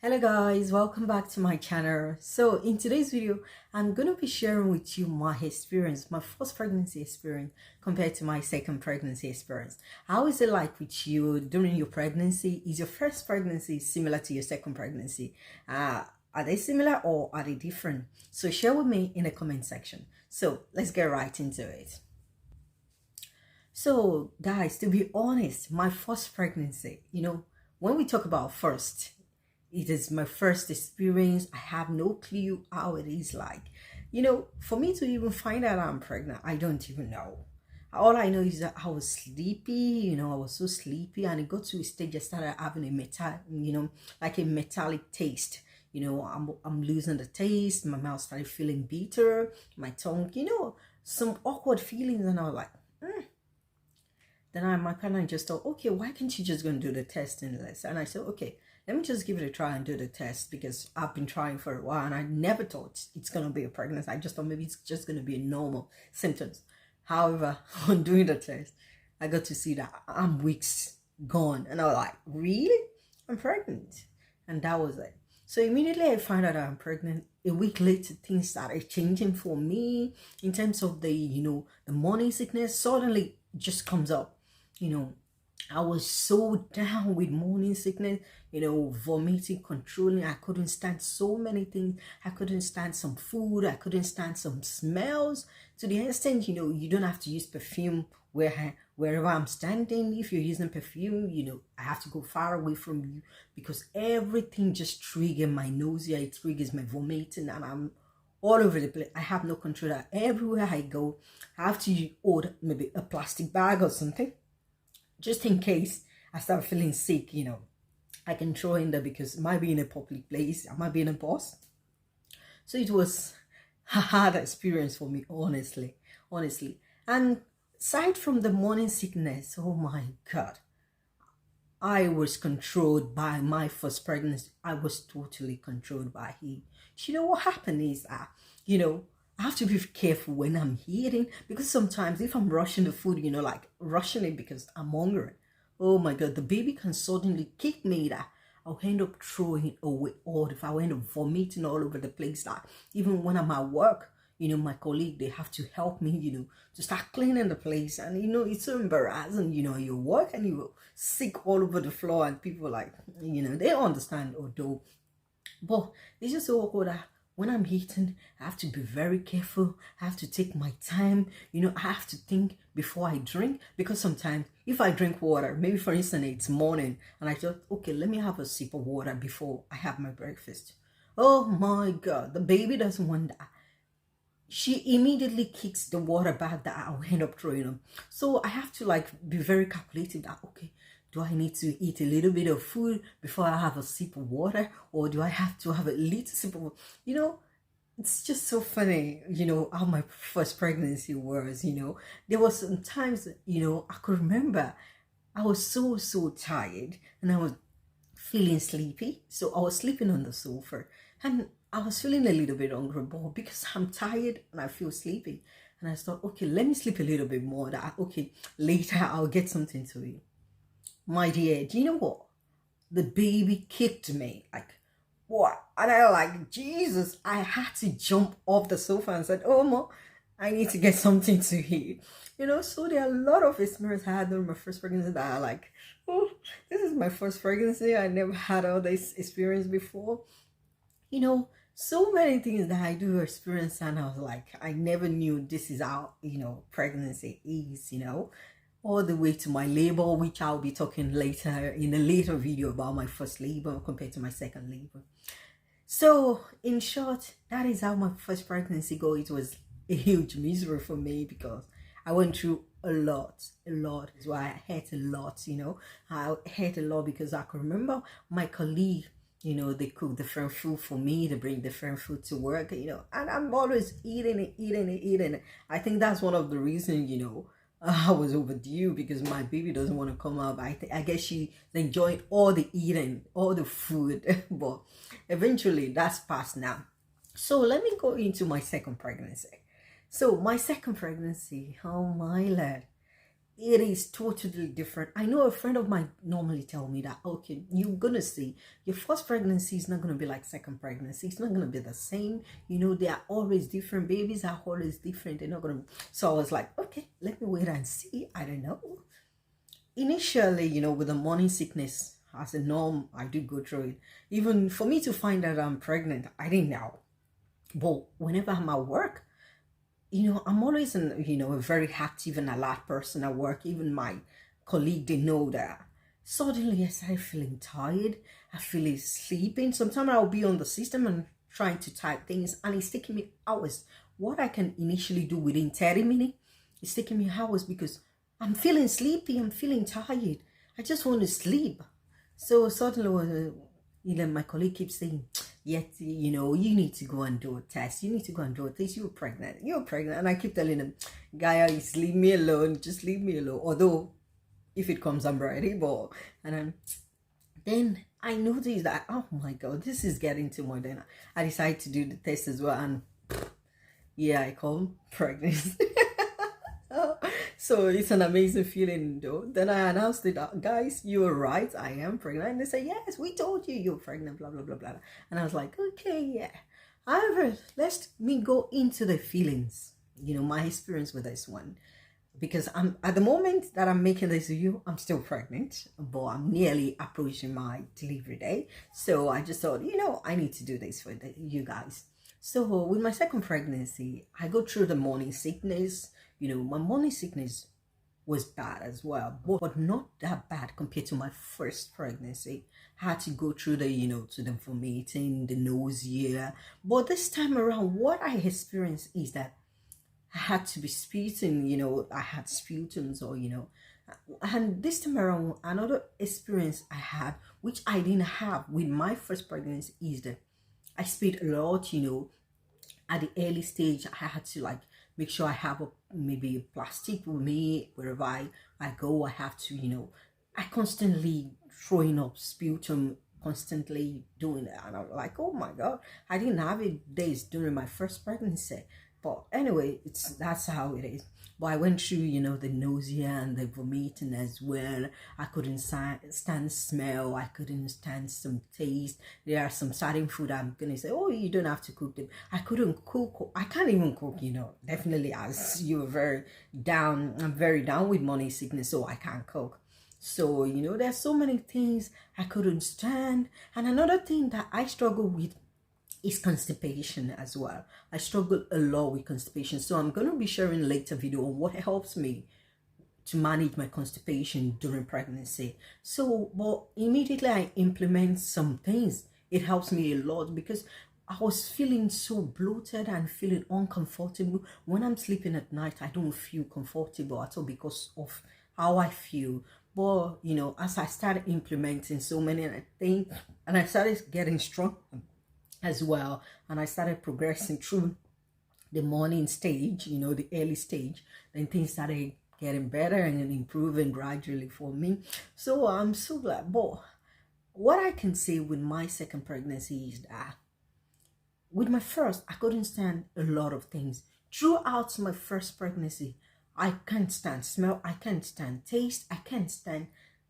Hello guys, welcome back to my channel. So in today's video, I'm going to be sharing with you my experience, my first pregnancy experience compared to my second pregnancy experience. How is it like with you during your pregnancy? Is your first pregnancy similar to your second pregnancy? Are they similar or are they different? So share with me in the comment section. So let's get right into it. So guys, to be honest, my first pregnancy, when we talk about first, it is my first experience. I have no clue how it is like. For me to even find out I'm pregnant, I don't even know. All I know is that I was sleepy, I was so sleepy, and it got to a stage I started having like a metallic taste. I'm losing the taste, my mouth started feeling bitter, my tongue, some awkward feelings, and I was like, Then my partner just thought, okay, why can't you just go and do the test in this? And I said, okay, let me just give it a try and do the test because I've been trying for a while and I never thought it's going to be a pregnancy. I just thought maybe it's just going to be normal symptoms. However, on doing the test, I got to see that I'm weeks gone. And I was like, really? I'm pregnant. And that was it. So immediately I found out I'm pregnant. A week later, things started changing for me in terms of the morning sickness. Suddenly it just comes up. I was so down with morning sickness, vomiting, controlling. I couldn't stand so many things. I couldn't stand some food. I couldn't stand some smells to the extent, you don't have to use perfume wherever I'm standing. If you're using perfume, I have to go far away from you because everything just triggers my nausea. It triggers my vomiting and I'm all over the place. I have no control. Everywhere I go, I have to order maybe a plastic bag or something just in case I start feeling sick, I can throw in there because it might be in a public place, I might be in a bus. So it was a hard experience for me, honestly. And aside from the morning sickness, oh my God, I was controlled by my first pregnancy. I was totally controlled by him. What happened is that, I have to be careful when I'm eating because sometimes if I'm rushing the food, like rushing it because I'm hungry, oh my God, the baby can suddenly kick me that I'll end up throwing it away, or if I end up vomiting all over the place. Like even when I'm at work, my colleague, they have to help me, to start cleaning the place. And, it's so embarrassing, you work and you're sick all over the floor and people like, they don't understand although. But it's just so awkward that when I'm eating, I have to be very careful. I have to take my time. I have to think before I drink because sometimes if I drink water, maybe for instance, it's morning and I thought, okay, let me have a sip of water before I have my breakfast. Oh my God, the baby doesn't want that. She immediately kicks the water back that I'll end up throwing them. So I have to be very calculative that, okay, do I need to eat a little bit of food before I have a sip of water? Or do I have to have a little sip of, it's just so funny, how my first pregnancy was, There was some times, I could remember I was so tired and I was feeling sleepy. So I was sleeping on the sofa and I was feeling a little bit hungry, but because I'm tired and I feel sleepy. And I thought, okay, let me sleep a little bit more. Okay, later I'll get something to eat. My dear, do you know what? The baby kicked me. Like, what? And I was like, Jesus, I had to jump off the sofa and said, oh, Mom, I need to get something to eat. So there are a lot of experiences I had during my first pregnancy that are like, oh, this is my first pregnancy. I never had all this experience before. So many things that I do experience and I was like, I never knew this is how, pregnancy is, all the way to my labor, which I'll be talking later in a later video about my first labor compared to my second labor. So in short, that is how my first pregnancy go. It was a huge misery for me because I went through a lot. That's why I had a lot, I had a lot because I could remember my colleague, they cook different food for me, they bring different food to work, and I'm always eating it. I think that's one of the reasons, I was overdue because my baby doesn't want to come up. I guess she's enjoying all the eating, all the food, but eventually that's past now. So let me go into my second pregnancy. So my second pregnancy, oh my lord, it is totally different. I know a friend of mine normally tell me that, okay, you're gonna see your first pregnancy is not gonna be like second pregnancy. It's not gonna be the same. They are always different. Babies are always different. They're not gonna. So I was like, okay, let me wait and see. I don't know. Initially, with the morning sickness as a norm, I do go through it. Even for me to find out I'm pregnant, I didn't know. But whenever I'm at work, I'm always a very active and alert person at work. Even my colleague, they know that. Suddenly, I started feeling tired. I feel sleeping. Sometimes I'll be on the system and trying to type things, and it's taking me hours. What I can initially do within 30 minutes, it's taking me hours because I'm feeling sleepy. I'm feeling tired. I just want to sleep. So suddenly, my colleague keeps saying, yet, you need to go and do a test. You need to go and do a test. You're pregnant. You're pregnant. And I keep telling him, Gaia, just leave me alone. Just leave me alone. Although, if it comes, I'm ready. But, then I noticed that, oh my God, this is getting too much. Then I decided to do the test as well. And yeah, I call pregnancy. So it's an amazing feeling though. Then I announced it, guys, you were right, I am pregnant. And they say, yes, we told you you're pregnant, blah, blah, blah, blah. And I was like, okay, yeah. However, let me go into the feelings, my experience with this one. Because I'm at the moment that I'm making this video, I'm still pregnant, but I'm nearly approaching my delivery day. So I just thought, I need to do this for you guys. So with my second pregnancy, I go through the morning sickness. My morning sickness was bad as well, but not that bad compared to my first pregnancy. I had to go through the, to the vomiting, the nausea. But this time around, what I experienced is that I had to be spewing, I had sputums or, and this time around, another experience I had, which I didn't have with my first pregnancy, is that I spewed a lot, at the early stage. I had to make sure I have maybe a plastic with me wherever I go. I have to, I constantly throwing up sputum, constantly doing that. And I'm like, oh my God, I didn't have it days during my first pregnancy. But anyway, that's how it is. But I went through, the nausea and the vomiting as well. I couldn't stand smell. I couldn't stand some taste. There are some certain food I'm going to say, oh, you don't have to cook them. I couldn't cook. I can't even cook, Definitely, as you're very down, I'm very down with morning sickness, so I can't cook. So, there's so many things I couldn't stand. And another thing that I struggle with is constipation as well. I struggle a lot with constipation. So I'm going to be sharing later video on what helps me to manage my constipation during pregnancy. So, but immediately I implement some things. It helps me a lot because I was feeling so bloated and feeling uncomfortable. When I'm sleeping at night, I don't feel comfortable at all because of how I feel. But, as I started implementing so many things and I started getting strong as well, and I started progressing through the morning stage, the early stage, then things started getting better and improving gradually for me. So I'm so glad. But what I can say with my second pregnancy is that with my first, I couldn't stand a lot of things. Throughout my first pregnancy, I can't stand smell, I can't stand taste, I can't stand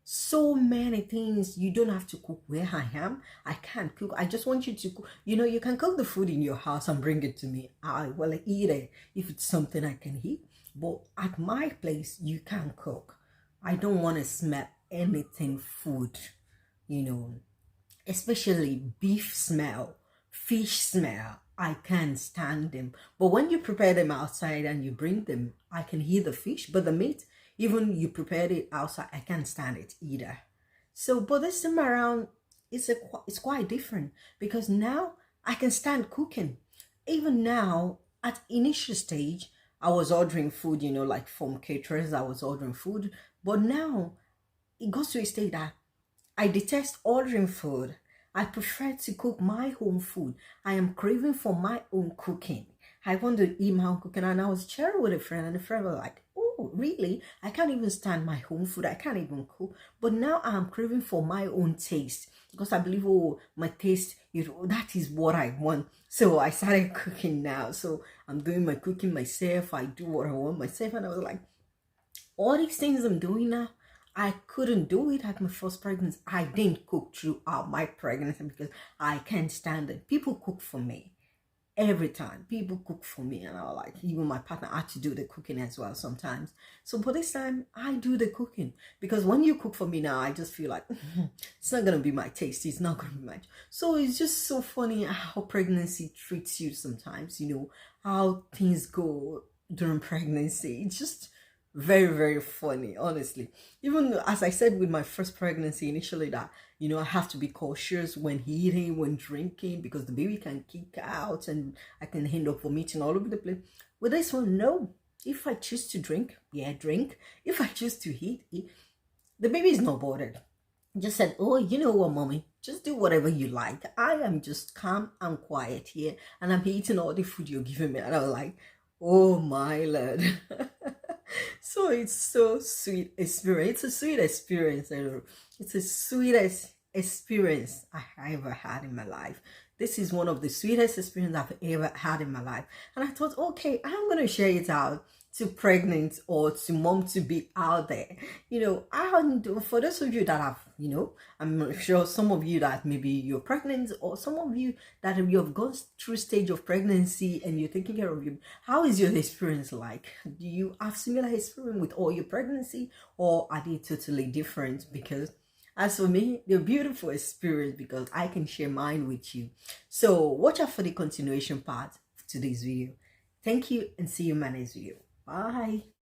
so many things. You don't have to cook where I am. I can't cook. I just want you to cook. You can cook the food in your house and bring it to me. I will eat it if it's something I can eat. But at my place, you can't cook. I don't want to smell anything food, especially beef smell, fish smell. I can't stand them. But when you prepare them outside and you bring them, I can hear the fish, but the meat, even you prepared it outside, I can't stand it either. So, but this time around, it's quite different because now I can stand cooking. Even now, at initial stage, I was ordering food, like from caterers, I was ordering food. But now, it goes to a state that I detest ordering food. I prefer to cook my own food. I am craving for my own cooking. I want to eat my own cooking. And I was sharing with a friend, and the friend was like, oh, really? I can't even stand my home food. I can't even cook. But now I'm craving for my own taste because I believe, oh, my taste, that is what I want. So I started cooking now. So I'm doing my cooking myself. I do what I want myself. And I was like, all these things I'm doing now, I couldn't do it at my first pregnancy. I didn't cook throughout my pregnancy because I can't stand it. People cook for me every time. People cook for me, and I was like, even my partner had to do the cooking as well sometimes. So for this time, I do the cooking because when you cook for me now, I just feel like it's not gonna be my taste. It's not gonna be my. So it's just so funny how pregnancy treats you sometimes. You know how things go during pregnancy. It's just very, very funny, honestly. Even as I said with my first pregnancy initially, that I have to be cautious when eating, when drinking, because the baby can kick out and I can end up vomiting all over the place. With this one, no. If I choose to drink, yeah, drink. If I choose to eat. The baby is not bothered. Just said, oh, you know what, mommy, just do whatever you like. I am just calm and quiet here, and I'm eating all the food you're giving me. And I was like, oh my Lord. So it's so sweet experience. It's a sweet experience. It's the sweetest experience I ever had in my life. This is one of the sweetest experiences I've ever had in my life. And I thought, okay, I'm going to share it out to pregnant or to mom to be out there. And for those of you that have, I'm sure some of you that maybe you're pregnant, or some of you that you have gone through stage of pregnancy and you're taking care of you. How is your experience like? Do you have similar experience with all your pregnancy, or are they totally different? Because as for me, they're beautiful experience because I can share mine with you. So watch out for the continuation part to this video. Thank you, and see you in my next video. Bye.